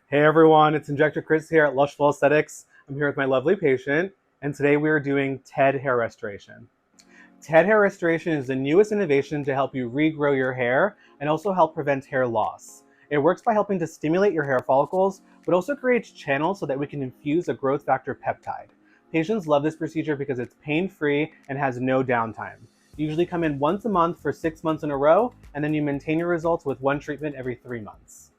Hey everyone, it's InjectorChris here at Lushful Aesthetics. I'm here with my lovely patient, and today we are doing TED hair restoration. TED hair restoration is the newest innovation to help you regrow your hair and also help prevent hair loss. It works by helping to stimulate your hair follicles, but also creates channels so that we can infuse a growth factor peptide. Patients love this procedure because it's pain-free and has no downtime. You usually come in once a month for 6 months in a row, and then you maintain your results with one treatment every 3 months.